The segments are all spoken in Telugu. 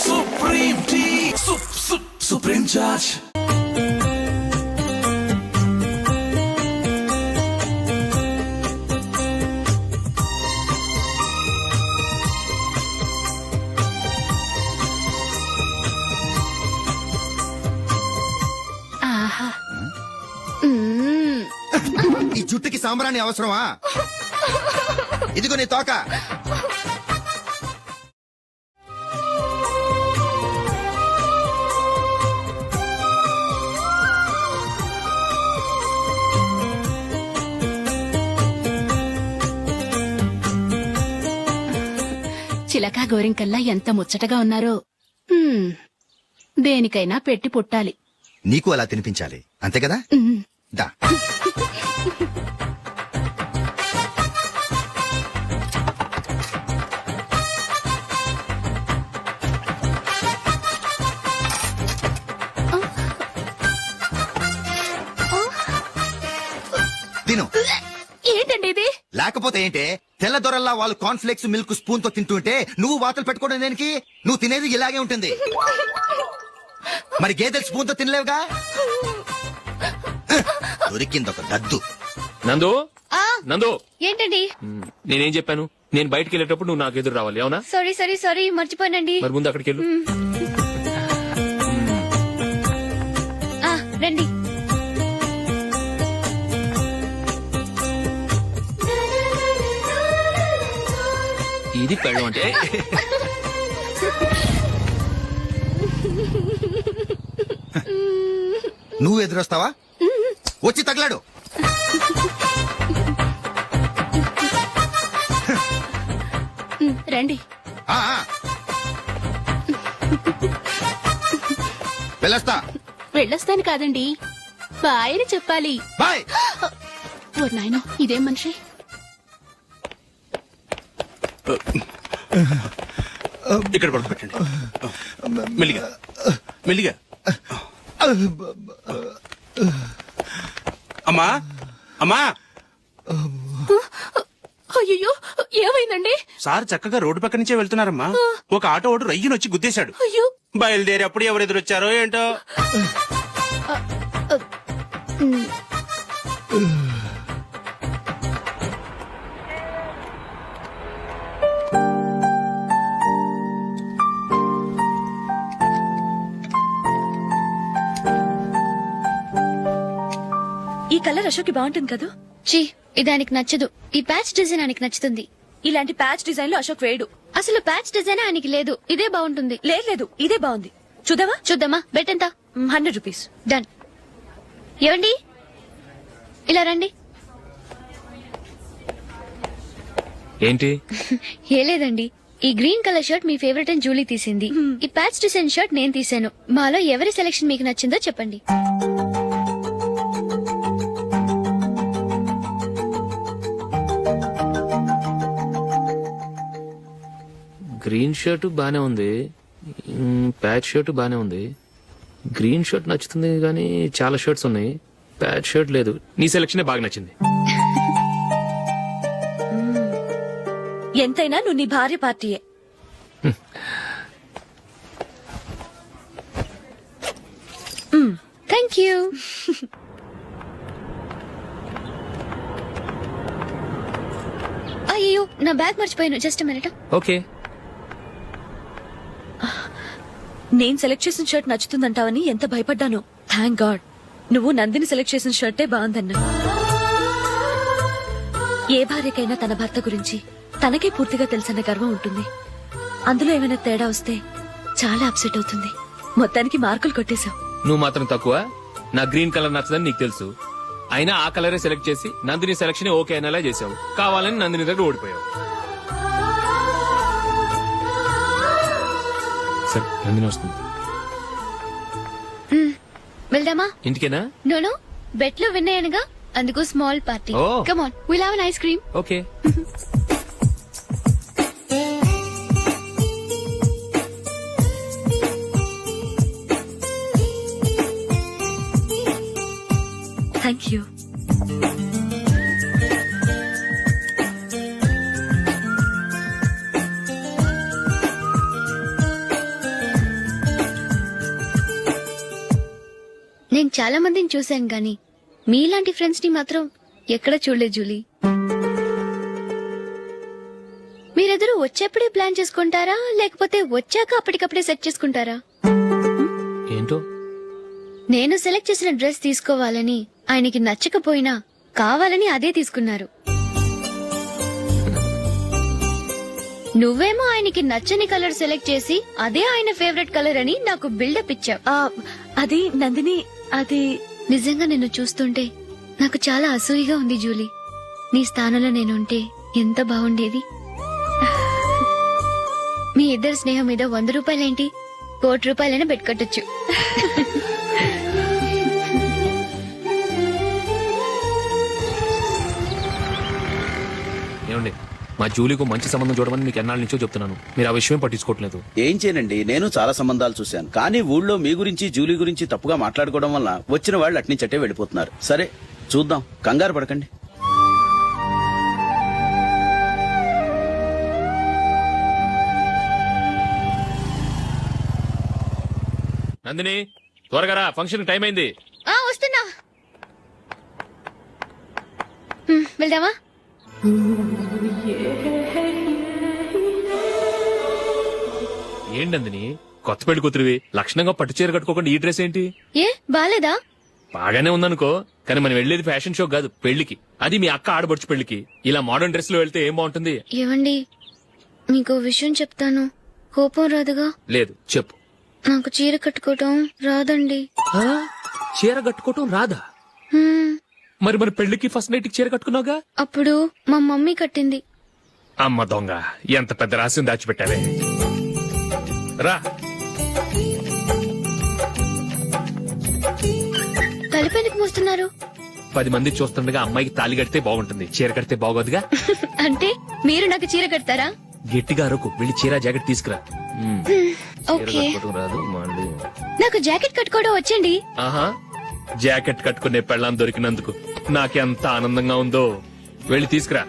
Supreme tea, Supreme Judge. ఆహా ఈ జుట్టుకి సాంబ్రాణి అవసరమా? ఇదిగో నీ తోక. చిలకా గోరింకల్లా ఎంత ముచ్చటగా ఉన్నారో. దేనికైనా పెట్టి పుట్టాలి. నీకు అలా తినిపించాలి, అంతే కదా? దా. తిను. ఏంటండి ఇది? లేకపోతే ఏంటే, తెల్ల దొరల్లా వాళ్ళు కాన్ఫ్లెక్స్ మిల్క్ స్పూన్ తో తింటుంటే నువ్వు వాతలు పెట్టుకోవడం దేనికి? నువ్వు తినేది ఇలాగే ఉంటుంది. మరి గేదెలు స్పూన్ తో తినలేవుగా. దొరికిందొక దద్దు. నందు నందు, ఏంటండి? నేనేం చెప్పాను? నేను బయటికి వెళ్ళేటప్పుడు నువ్వు నాకు ఎదురు రావాలి, అవునా? సారీ మర్చిపోయానండి. మరి ముందు అక్కడికి వెళ్ళు. రండి. ఇది పెళ్ళం అంటే. నువ్వు ఎదురొస్తావా? వచ్చి తగలాడు. రండి. ఆ, ఆ. వెళ్ళొస్తా. వెళ్ళొస్తాను కాదండి, బాయ్ అని చెప్పాలి. బాయ్. ఓ నాయనో, ఇదేం మనిషి? ఇక్కడ పడుకోబెట్టండి. మెల్లిగా మెల్లిగా. అమ్మా అమ్మా. అయ్యో, ఏమైందండి? సార్ చక్కగా రోడ్డు పక్క నుంచే వెళ్తున్నారమ్మా. ఒక ఆటో ఓడు రయ్యనొచ్చి గుద్దేశాడు. అయ్యో. బయలుదేరి అప్పుడు ఎవరు ఎదురొచ్చారో ఏంటో. ఈ కలర్ అశోక్ బాగుంటుంది కదా? చీ, ఇది ఆయనకి నచ్చదు. ఈ ప్యాచ్ డిజైన్ ఆయనకి నచ్చుతుంది. ఇలాంటి ప్యాచ్ డిజైన్ లో అశోక్ వేయడు. అసలు ప్యాచ్ డిజైన్ ఆయనకి లేదు. ఇదే బాగుంటుంది. లేదు, ఇదే బాగుంది. చూద్దామా? బెట్ ఎంత? 100 రూపీస్. డన్. ఏవండి, ఇలా రండి. ఏంటి? ఏ లేదండి, ఈ గ్రీన్ కలర్ షర్ట్ మీ ఫేవరెట్ అని జూలీ తీసింది. ఈ ప్యాచ్ డిజైన్ షర్ట్ నేను తీసాను. మాలో ఎవరి సెలక్షన్ మీకు నచ్చిందో చెప్పండి. గ్రీన్ షర్ట్ బానే ఉంది, ప్యాచ్ షర్ట్ బానే ఉంది. గ్రీన్ షర్ట్ నచ్చుతుంది కానీ చాలా షర్ట్స్ ఉన్నాయి, ప్యాచ్ షర్ట్ లేదు. నీ సెలక్షన్ బాగా నచ్చింది. ఎంతైనా నువ్వు నీ భార్య పార్టీయే. Thank you. అయ్యో, నా బ్యాగ్ మర్చిపోయాను. Just minute. ఓకే. నేను సెలెక్ట్ చేసిన షర్ట్ నచ్చుతుందంటావని ఎంత భయపడ్డాను. థ్యాంక్ గాడ్ నువ్వు నందిని సెలెక్ట్ చేసిన షర్టే బాగుందన్నా. ఏ భార్యకైనా తన భర్త గురించి తనకే పూర్తిగా తెలుసన్న గర్వం ఉంటుంది. అందులో ఏమైనా తేడా వస్తే చాలా అప్సెట్ అవుతుంది. మొత్తానికి మార్కులు కొట్టేశావు. నువ్వు మాత్రం తక్కువ. నా గ్రీన్ కలర్ నచ్చదని నీకు తెలుసు, అయినా ఆ కలరే సెలెక్ట్ చేసి నందిని సెలక్షన్ ఓకే అనేలా చేసావు. కావాలని నందిని దగ్గర ఓడిపోయావు. సరే, నందిని వస్తుంది. వెళ్దామా? ఇంటికేనా? నోను, బెట్ లో విన్ అయ్యానుగా, అందుకు small party. Oh. Come on, will have an ice cream. Okay. Thank you. నేను చాలా మందిని చూశాను గాని మీలాంటి ఫ్రెండ్స్ ని మాత్రం ఎక్కడ చూడలేదు జూలీ. మీరెదరూ వచ్చేప్పుడే ప్లాన్ చేసుకుంటారా లేకపోతే వచ్చాక అప్పటికప్పుడే సెట్ చేసుకుంటారా? ఏంటో నేను సెలెక్ట్ చేసిన డ్రెస్ తీసుకోవాలని ఆయనకి నచ్చకపోయినా కావాలని అదే తీసుకున్నారు. నువ్వేమో ఆయనకి నచ్చని కలర్ సెలెక్ట్ చేసి అదే ఆయన ఫేవరెట్ కలర్ అని నాకు బిల్డప్ ఇచ్చావు. అది నందిని, అది నిజంగా నిన్ను చూస్తుంటే నాకు చాలా అసూయగా ఉంది జూలీ. నీ స్థానంలో నేనుంటే ఎంత బాగుండేది. మీ ఇద్దరి స్నేహం మీద 100 రూపాయలేంటి, 1 కోటి రూపాయలైనా పెట్టుకట్టొచ్చు. ఏమండి, మా జూలీకు మంచి సంబంధం చూడమని మీకు ఎన్నాళ్ళ నుంచో చెప్తున్నాను. మీరు ఆ విషయం పట్టించుకోవట్లేదు. ఏం చేయనండి, నేను చాలా సంబంధాలు చూశాను. కానీ ఊళ్ళో మీ గురించి జూలీ గురించి తప్పుగా మాట్లాడుకోవడం వల్ల వచ్చిన వాళ్ళు అట్నుంచటే వెళ్ళిపోతున్నారు. సరే చూద్దాం, కంగారు పడకండి. నందిని, త్వరగా రా, ఫంక్షన్ టైం అయింది. వస్తున్నా. వెళ్దామా? ఏంటి నందిని, కొత్త పెళ్లి కూతురివి లక్షణంగా పట్టు చీర కట్టుకోకుండా ఈ డ్రెస్ ఏంటి? ఏ బాలేదా? బాగానే ఉందనుకో, కానీ మనం వెళ్లేది ఫ్యాషన్ షో కాదు, పెళ్లికి. అది మీ అక్క ఆడబడుచు పెళ్లికి. ఇలా మోడర్న్ డ్రెస్ లో వెళ్తే ఏం బాగుంటుంది? ఏవండి, మీకు విషయం చెప్తాను, కోపం రాదుగా? లేదు, చెప్పు. నాకు చీర కట్టుకోవటం రాదండి. చీర కట్టుకోవటం రాదా? హ్మ్, మరి మన పెళ్లికి ఫస్ట్ నైట్ చీర కట్టుకున్నావుగా? అప్పుడు మా మమ్మీ కట్టింది. అమ్మ దొంగ, ఎంత పెద్ద రహస్యం దాచిపెట్టావే. రా. కలిపెందుకు మోస్తున్నారు? 10 మంది చూస్తుండగా అమ్మాయికి తాళి కడితే బాగుంటుంది, చీర కడితే బాగోదుగా. అంటే మీరు నాకు చీర కడతారా? గట్టిగా అరకు, వెళ్ళి చీర జాకెట్ తీసుకురా. చీర ఓకే. కట్టుకోవటం రాదు మళ్ళీ. నాకు జాకెట్ కట్టుకోవడం వచ్చండి. ఆహా, జాకెట్ కట్టుకునే పెళ్ళాం దొరికినందుకు నాకెంత ఆనందంగా ఉందో. వెళ్ళి తీసుకురా.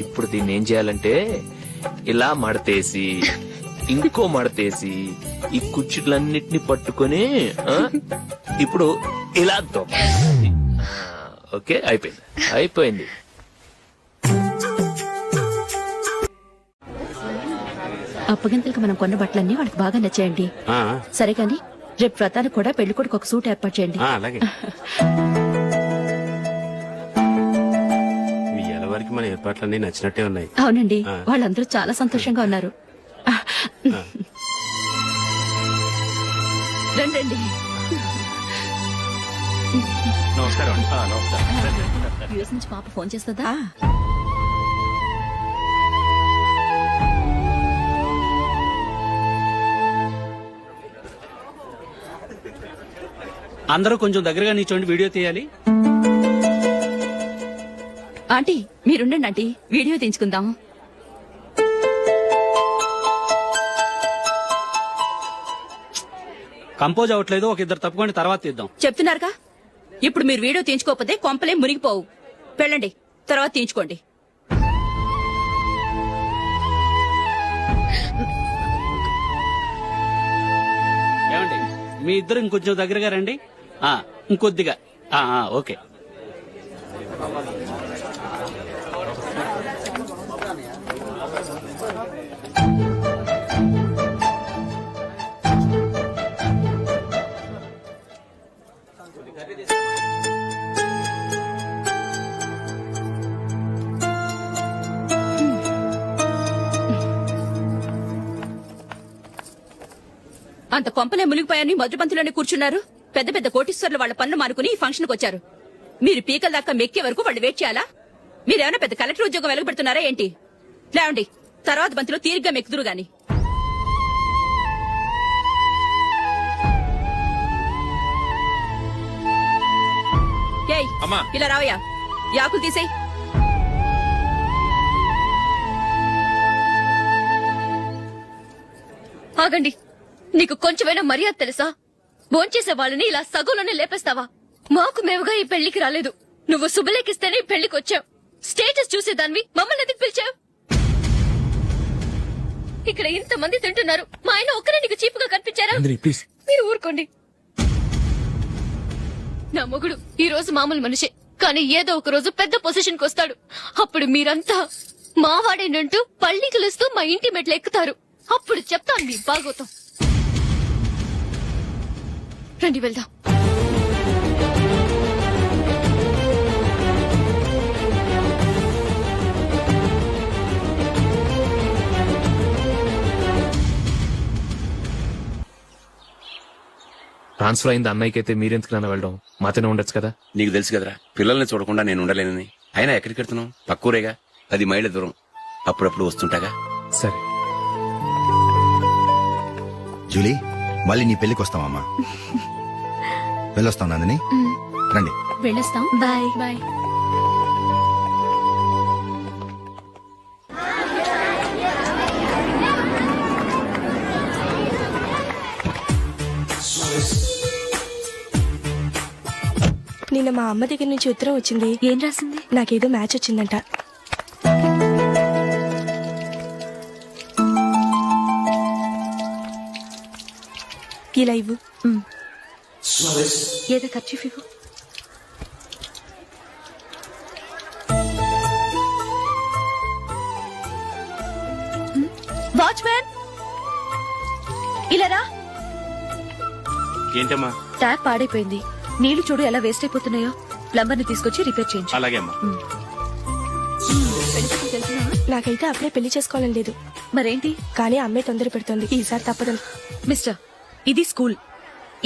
ఇప్పుడు దీన్ని ఏం చేయాలంటే ఇలా మడతేసి ఇంకో మడతేసి ఈ కుర్చీలన్నిటిని పట్టుకొని ఇప్పుడు ఇలా దొక్కాలి. ఓకే, అయిపోయింది అయిపోయింది. అప్పగింతలకు మనం కొన్న బట్టలన్నీ వాళ్ళకి బాగా నచ్చాయండి. సరే కానీ రేపు వ్రతానికి కూడా పెళ్లి కొడుకు ఒక సూట్ ఏర్పాటు చేయండి. అలాగే. ఇవాళ వరకు మన ఏర్పాట్లన్నీ నచ్చినట్టే ఉన్నాయి. అవునండి, వాళ్ళందరూ చాలా సంతోషంగా ఉన్నారు. రండి. నమస్కారం. యూఎస్ నుంచి పాప ఫోన్ చేస్తుందా? అందరూ కొంచెం దగ్గరగా నిల్చోండి, వీడియో తీయాలి. ఆంటీ మీరుండండి ఆంటీ, వీడియో తీయించుకుందాం. కంపోజ్ అవ్వట్లేదు, ఒక ఇద్దరు తప్పుకొని తర్వాత తీద్దాం. చెప్తున్నారుగా, ఇప్పుడు మీరు వీడియో తీయించుకోకపోతే కొంపలే మునిగిపోవు. వెళ్ళండి, తర్వాత తీయించుకోండి. ఏమండి, మీ ఇద్దరు ఇంకొంచెం దగ్గరగా రండి. ఇంకొద్దిగా. ఓకే. అంత కొంపలే మునిగిపోయారని మొదటి పంతులోనే కూర్చున్నారు. పెద్ద పెద్ద కోటీశ్వర్లు వాళ్ళ పనులు మానుకుని ఈ ఫంక్షన్ కు వచ్చారు. మీరు పీకల దాకా మెక్కే వరకు వాళ్ళు వెయిట్ చేయాలా? మీరేమైనా పెద్ద కలెక్టర్ ఉద్యోగం వెలగబెడుతున్నారా ఏంటి? లేవండి, తర్వాత బంతిలో తీరిగ్గా మెక్కుదురు గాని. ఏయ్, ఇలా రావయ్యా, యాకులు తీసేయ్. ఆగండి, నీకు కొంచెమైనా మర్యాద తెలుసా? భోంచేసే వాళ్ళని ఇలా సగంలోనే లేపేస్తావా? మాకు మేముగా ఈ పెళ్లికి రాలేదు. నువ్వు శుభలేఖిస్తేనే ఈ పెళ్లికి వచ్చావు. స్టేటస్ చూసేదాన్ని మమ్మల్ని ఎందుకు పిలిచావు? ఇక్కడ ఇంతమంది తింటున్నారు, మా ఆయన ఒక్కరే నీకు చీపుగా కనిపించారా? ప్లీజ్. మీరు ఊరుకోండి. నా మొగుడు ఈ రోజు మామూలు మనిషే, కానీ ఏదో ఒక రోజు పెద్ద పొజిషన్ కి వస్తాడు. అప్పుడు మీరంతా మావాడేనంటూ పళ్ళి కలుస్తూ మా ఇంటి మెట్లు ఎక్కుతారు. అప్పుడు చెప్తాను మీ బాగోతం. రండి వెళ్దాం. ట్రాన్స్ఫర్ అయింది అన్నయ్యకి అయితే మీరెందుకు నాన్న వెళ్ళడం? మాతోనే ఉండొచ్చు కదా. నీకు తెలుసు కదరా, పిల్లల్ని చూడకుండా నేను ఉండలేనని. అయినా ఎక్కడికి వెళ్తున్నావు? పక్కూరేగా, 10 మైళ్ళ దూరం. అప్పుడప్పుడు వస్తుంటాగా. సరే. జూలీ, మళ్ళీ నీ పెళ్లికి వస్తామమ్మా. వెళ్ళొస్తాం నందిని, రండి. వెళ్ళొస్తాం. బాయ్. బాయ్. నిన్న మా అమ్మ దగ్గర నుంచి ఉత్తరం వచ్చింది. ఏం రాసింది? నాకేదో మ్యాచ్ వచ్చిందంట. ఇలా ఇవ్వు. ఏదో ఖర్చు ఇవ్వు. వాచ్మ్యాన్, ఇలా రా. ఏంటమ్మా? ట్యాప్ పాడైపోయింది. నీళ్లు చూడు ఎలా వేస్ట్ అయిపోతున్నాయో. ప్లంబర్ ని తీసుకొచ్చి రిపేర్ చేయించు. అలాగే అమ్మా. నాకైతే అప్పుడే పెళ్లి చేసుకోవాలని లేదు, మరేంటి? కానీ అమ్మే తొందర పెడుతోంది. ఈసారి తప్పదు. మిస్టర్, ఇది స్కూల్.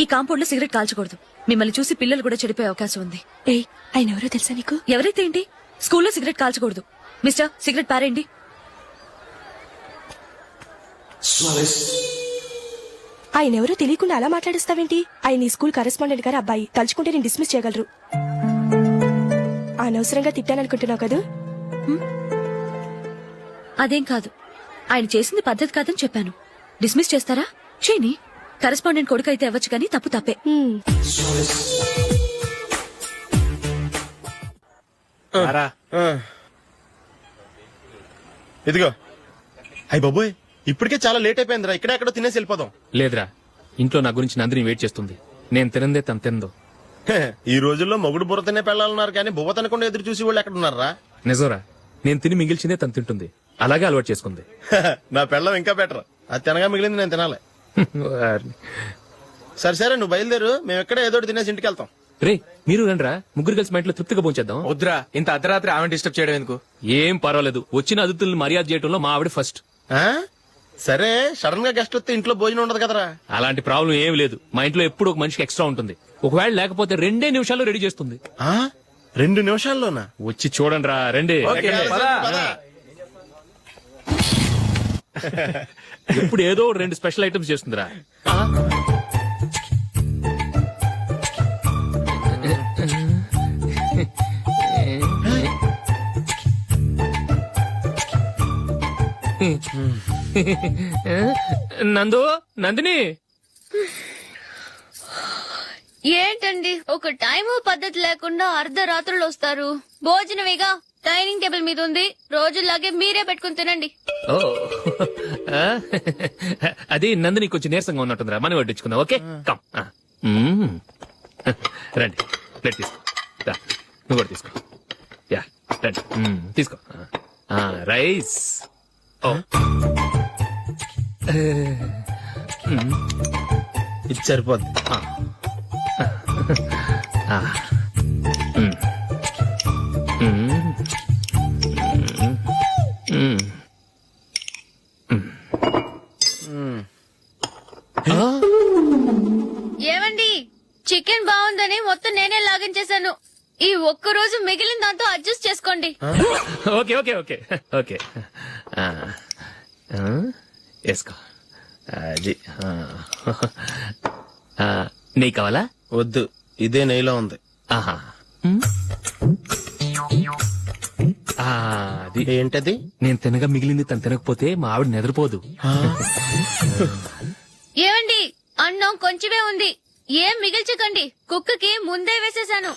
ఈ కాంపౌండ్ లో సిగరెట్ కాల్చకూడదు. మిమ్మల్ని చూసి పిల్లలు కూడా చెడిపోయే అవకాశం ఉంది. ఏయ్, ఆయన ఎవరో తెలుసా నీకు? ఎవరైతే ఏంటి, స్కూల్లో సిగరెట్ కాల్చకూడదు. మిస్టర్, సిగరెట్ పారేయండి. ఆయన ఎవరో తెలియకుండా అలా మాట్లాడిస్తావేంటి? ఆయన ఈ స్కూల్ కరెస్పాండెంట్ గారు అబ్బాయి. తలుచుకుంటే నేను డిస్మిస్ చేయగలరు. అనవసరంగా తిట్టాననుకుంటున్నావు కదా? అదేం కాదు, ఆయన చేసింది పద్ధతి కాదని చెప్పాను. డిస్మిస్ చేస్తారా? చేయని. కరెస్పాండెంట్ కొడుకు అయితే అవ్వచ్చు, కానీ తప్పు తప్పే. ఇదిగో. అయ్య బాబోయ్, ఇప్పటికే చాలా లేట్ అయిపోయిందిరా. ఇక్కడెక్కడో తినేసి వెళ్ళిపోదాం. లేదురా, ఇంట్లో నా గురించి నందిని వెయిట్ చేస్తుంది. నేను తినందే తను తిందో. ఈ రోజుల్లో మొగుడు బుర్ర తినే పెళ్ళాలన్నారు, కానీ బువ్వ తినకుండా ఎదురు చూసి వాళ్ళు ఎక్కడ ఉన్నారా? నిజంరా, నేను తిని మిగిల్చిందే తను తింటుంది. అలాగే అలవాటు చేసుకుంది. నా పెళ్ళం ఇంకా బెటర్. అది తినగా మిగిలింది నేను తినాలి. సరే సరే, నువ్వు బయలుదేరు. మేము ఎక్కడ ఏదో ఒకటి తినేసి ఇంటికి వెళ్తాం. రే, మీరు రండిరా, ముగ్గురు కలిసి మా ఇంట్లో తృప్తిగా పోంచేద్దాం. వద్దురా, ఇంత అర్ధరాత్రి ఆమె డిస్టర్బ్ చేయడం ఎందుకు? ఏం పర్వాలేదు, వచ్చిన అతిథులను మర్యాద చేయడంలో మా ఆవిడ ఫస్ట్. ఆ? సరే, సడన్ గా గెస్ట్ వస్తే ఇంట్లో భోజనం ఉండదు కదరా. అలాంటి ప్రాబ్లం ఏం లేదు. మా ఇంట్లో ఎప్పుడు ఒక మనిషికి ఎక్స్ట్రా ఉంటుంది. ఒకవేళ లేకపోతే 2 నిమిషాల్లో రెడీ చేస్తుంది. 2 నిమిషాల్లోనా? వచ్చి చూడండి రా, రండి. ఇప్పుడు ఏదో 2 స్పెషల్ ఐటమ్స్ చేస్తుందిరా. నందిని, ఏంటండి ఒక టైము పద్ధతి లేకుండా అర్ధరాత్రులు వస్తారు? భోజనమేగా డైనింగ్ టేబుల్ మీద ఉంది. రోజుల్లాగే మీరే పెట్టుకుని తినండి. ఓ, అది నందిని కొంచెం నీరసంగా ఉన్నట్టుందిరా. మనం వడ్డించుకుందాం. Okay, come. రండి, ప్లేట్ తీసుకో. రా, నువ్వు కూడా తీసుకో. యా, రండి, తీసుకో. రైస్. ఓ, ఇది సరిపోద్ది. ఏమండి, చికెన్ బాగుందని మొత్తం నేనే లాగించేశాను. ఈ ఒక్క రోజు మిగిలిన దాంతో అడ్జస్ట్ చేసుకోండి. Okay okay okay okay. వేసుకో. అది నెయ్యి కావాలా? వద్దు, ఇదే నెయ్యిలో ఉంది. ఆహా. ఆ, అది ఏంటది? నేను తినగా మిగిలింది తను తినకపోతే మా ఆవిడ నిద్రపోదు. ఏమండి అన్నం కొంచెమే ఉంది, ఏం మిగిల్చకండి, కుక్కకి ముందే వేసేసాను.